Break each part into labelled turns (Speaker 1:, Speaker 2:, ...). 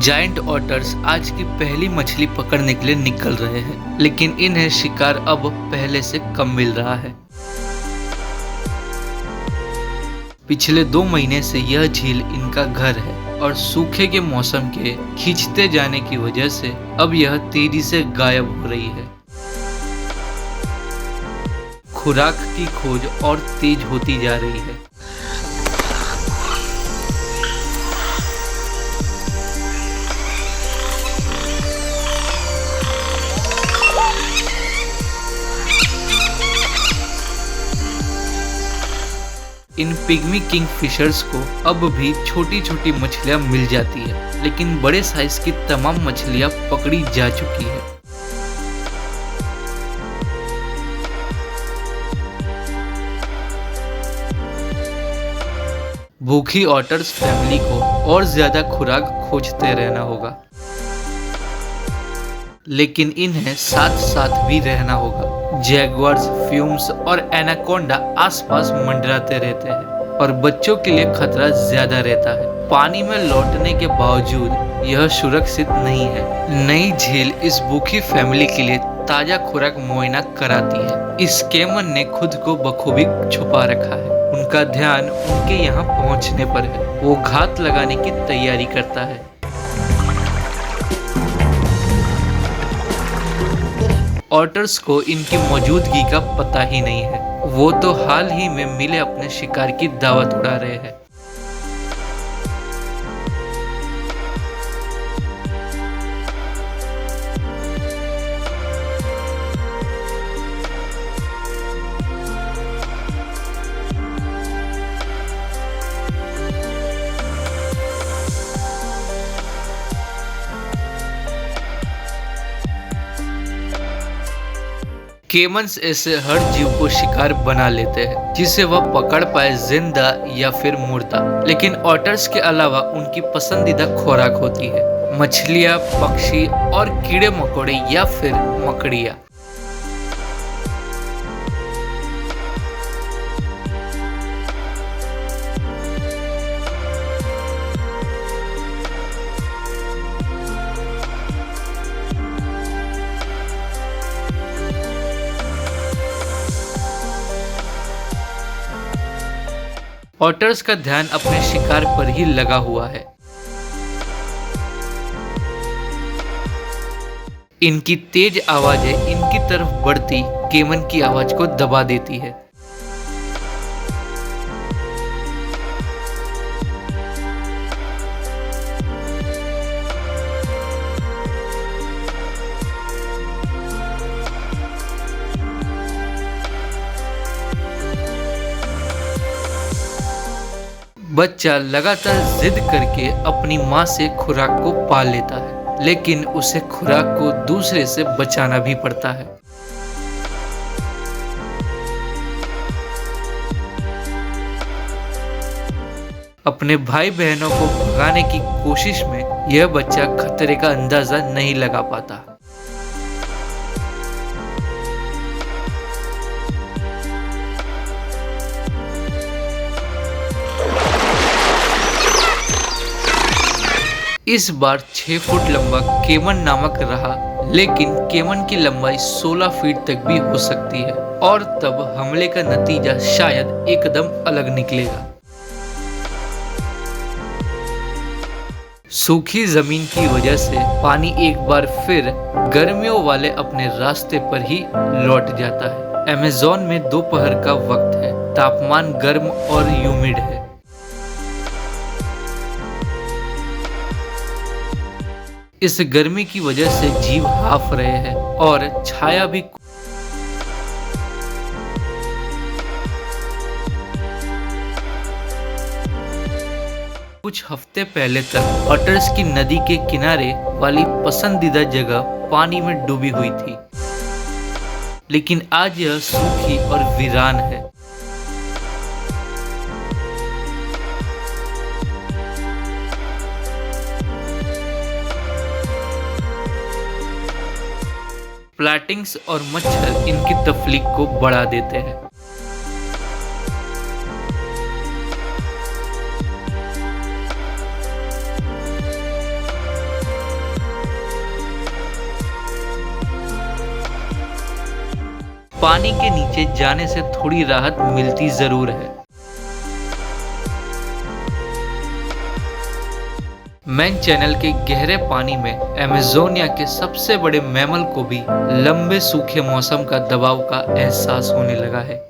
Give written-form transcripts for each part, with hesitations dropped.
Speaker 1: Giant otters आज की पहली मछली पकड़ने के लिए निकल रहे हैं, लेकिन इन्हें शिकार अब पहले से कम मिल रहा है। पिछले 2 महीने से यह झील इनका घर है और सूखे के मौसम के खींचते जाने की वजह से अब यह तेजी से गायब हो रही है। खुराक की खोज और तेज होती जा रही है। इन पिग्मी किंग फिशर्स को अब भी छोटी छोटी मछलियां मिल जाती है, लेकिन बड़े साइज की तमाम मछलियां पकड़ी जा चुकी है। भूखी ऑटर्स फैमिली को और ज्यादा खुराक खोजते रहना होगा, लेकिन इन्हें साथ साथ भी रहना होगा। जैगुआर्स, फ्यूम्स और एनाकोंडा आसपास मंडराते रहते हैं और बच्चों के लिए खतरा ज्यादा रहता है। पानी में लौटने के बावजूद यह सुरक्षित नहीं है। नई झील इस भूखी फैमिली के लिए ताजा खुराक मुहैया कराती है। इस केमन ने खुद को बखूबी छुपा रखा है। उनका ध्यान उनके यहाँ पहुँचने पर है। वो घात लगाने की तैयारी करता है। ऑटर्स को इनकी मौजूदगी का पता ही नहीं है। वो तो हाल ही में मिले अपने शिकार की दावत उड़ा रहे हैं। केमन्स ऐसे हर जीव को शिकार बना लेते हैं जिसे वह पकड़ पाए, जिंदा या फिर मुर्दा। लेकिन ऑटर्स के अलावा उनकी पसंदीदा खुराक होती है मछलियाँ, पक्षी और कीड़े मकोड़े या फिर मकड़ियाँ। ऑटर्स का ध्यान अपने शिकार पर ही लगा हुआ है। इनकी तेज आवाजें इनकी तरफ बढ़ती केमन की आवाज को दबा देती है। बच्चा लगातार जिद करके अपनी माँ से खुराक को पा लेता है, लेकिन उसे खुराक को दूसरे से बचाना भी पड़ता है। अपने भाई बहनों को भगाने की कोशिश में यह बच्चा खतरे का अंदाजा नहीं लगा पाता। इस बार 6 फुट लंबा केमन नामक रहा, लेकिन केमन की लंबाई 16 फीट तक भी हो सकती है और तब हमले का नतीजा शायद एकदम अलग निकलेगा। सूखी जमीन की वजह से पानी एक बार फिर गर्मियों वाले अपने रास्ते पर ही लौट जाता है। अमेज़न में दोपहर का वक्त है। तापमान गर्म और ह्यूमिड है। इस गर्मी की वजह से जीव हाफ रहे हैं और छाया भी। कुछ हफ्ते पहले तक ऑटर्स की नदी के किनारे वाली पसंदीदा जगह पानी में डूबी हुई थी, लेकिन आज यह सूखी और वीरान है। प्लैटिंग्स और मच्छर इनकी तफलीक को बढ़ा देते हैं। पानी के नीचे जाने से थोड़ी राहत मिलती जरूर है। मैन चैनल के गहरे पानी में अमेजोनिया के सबसे बड़े मैमल को भी लंबे सूखे मौसम का दबाव का एहसास होने लगा है।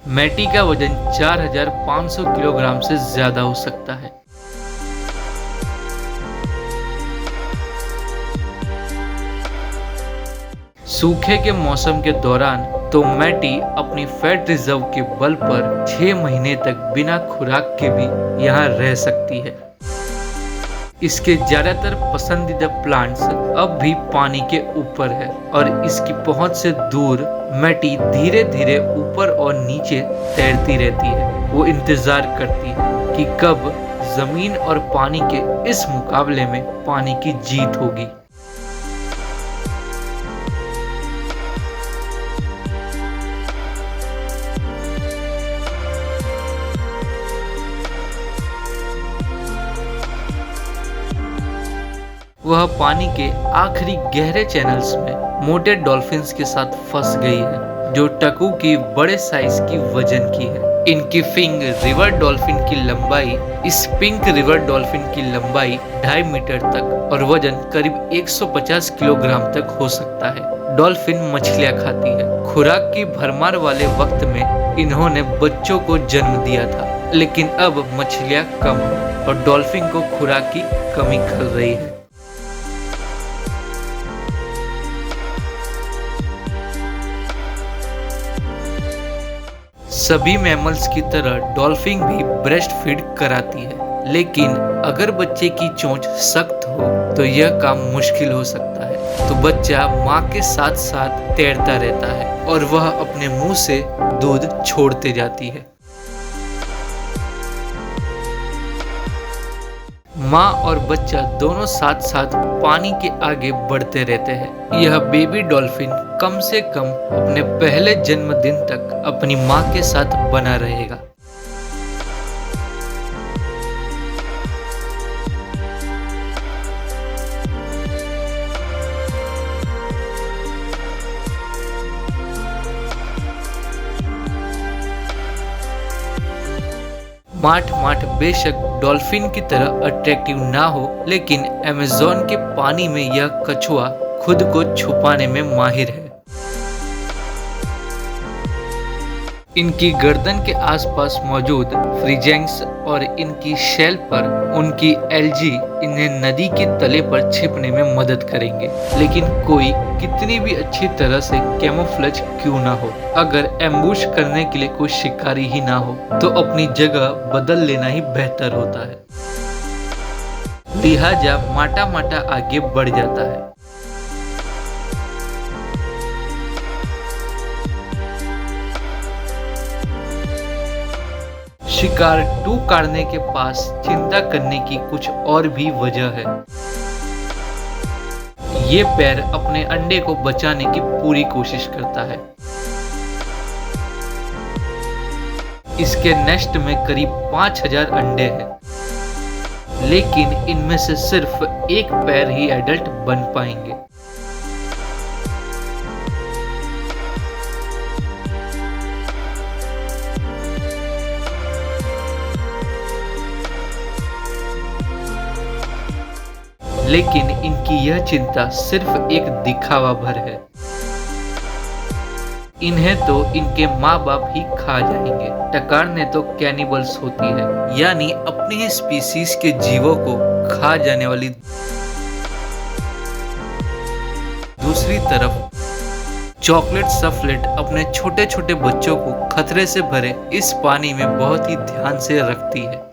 Speaker 1: मैटी का वजन 4500 किलोग्राम से ज्यादा हो सकता है। सूखे के मौसम के दौरान तो मैटी अपनी फैट रिजर्व के बल पर 6 महीने तक बिना खुराक के भी यहाँ रह सकती है। इसके ज्यादातर पसंदीदा प्लांट्स अब भी पानी के ऊपर है और इसकी पहुंच से दूर मैटी धीरे धीरे ऊपर और नीचे तैरती रहती है। वो इंतजार करती है कि कब जमीन और पानी के इस मुकाबले में पानी की जीत होगी। वह पानी के आखिरी गहरे चैनल्स में मोटे डॉल्फिन्स के साथ फंस गई है, जो टकू की बड़े साइज की वजन की है। इनकी फिंग रिवर डॉल्फिन की लंबाई इस पिंक रिवर डॉल्फिन की लंबाई 2.5 मीटर तक और वजन करीब 150 किलोग्राम तक हो सकता है। डॉल्फिन मछलियां खाती है। खुराक की भरमार वाले वक्त में इन्होंने बच्चों को जन्म दिया था, लेकिन अब मछलियां कम और डॉल्फिन को खुराक की कमी खल रही है। सभी मैमल्स की तरह डॉल्फिन भी ब्रेस्ट फीड कराती है, लेकिन अगर बच्चे की चोंच सख्त हो तो यह काम मुश्किल हो सकता है। तो बच्चा माँ के साथ साथ तैरता रहता है और वह अपने मुंह से दूध छोड़ते जाती है। माँ और बच्चा दोनों साथ साथ पानी के आगे बढ़ते रहते हैं। यह बेबी डॉल्फिन कम से कम अपने पहले जन्मदिन तक अपनी माँ के साथ बना रहेगा। माठ माठ बेशक डॉल्फिन की तरह अट्रैक्टिव ना हो, लेकिन अमेज़न के पानी में यह कछुआ खुद को छुपाने में माहिर है। इनकी गर्दन के आसपास मौजूद फ्रिजेंग्स और इनकी शेल पर उनकी एल्जी इन्हें नदी के तले पर छिपने में मदद करेंगे। लेकिन कोई कितनी भी अच्छी तरह से कैमोफ्लेज क्यों ना हो, अगर एम्बुश करने के लिए कोई शिकारी ही ना हो तो अपनी जगह बदल लेना ही बेहतर होता है। लिहाजा माटा माटा आगे बढ़ जाता है। शिकार टूकारने के पास चिंता करने की कुछ और भी वजह है। ये पैर अपने अंडे को बचाने की पूरी कोशिश करता है। इसके नेस्ट में करीब 5000 अंडे हैं, लेकिन इनमें से सिर्फ एक पैर ही एडल्ट बन पाएंगे। लेकिन इनकी यह चिंता सिर्फ एक दिखावा भर है। इन्हें तो इनके माँ बाप ही खा जाएंगे। टकारने तो कैनिबल्स होती है, यानी अपनी ही स्पीसीज के जीवों को खा जाने वाली। दूसरी तरफ चॉकलेट सफलेट अपने छोटे छोटे बच्चों को खतरे से भरे इस पानी में बहुत ही ध्यान से रखती है।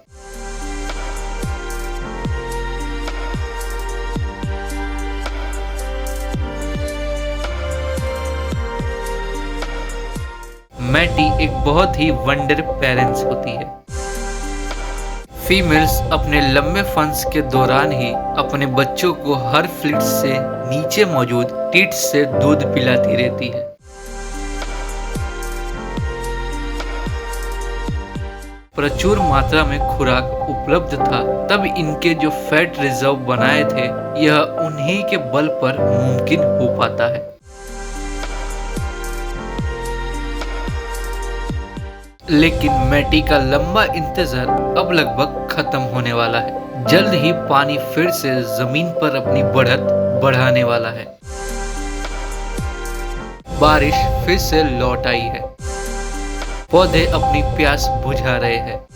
Speaker 1: मैटी एक बहुत ही वंडर पेरेंट्स होती है। फीमेल्स अपने लंबे फंस के दौरान ही अपने बच्चों को हर फ्लिट से नीचे मौजूद टीट्स से दूध पिलाती रहती है। प्रचुर मात्रा में खुराक उपलब्ध था, तब इनके जो फैट रिजर्व बनाए थे यह उन्हीं के बल पर मुमकिन हो पाता है। लेकिन मैटी का लंबा इंतजार अब लगभग खत्म होने वाला है। जल्द ही पानी फिर से जमीन पर अपनी बढ़त बढ़ाने वाला है। बारिश फिर से लौट आई है। पौधे अपनी प्यास बुझा रहे हैं।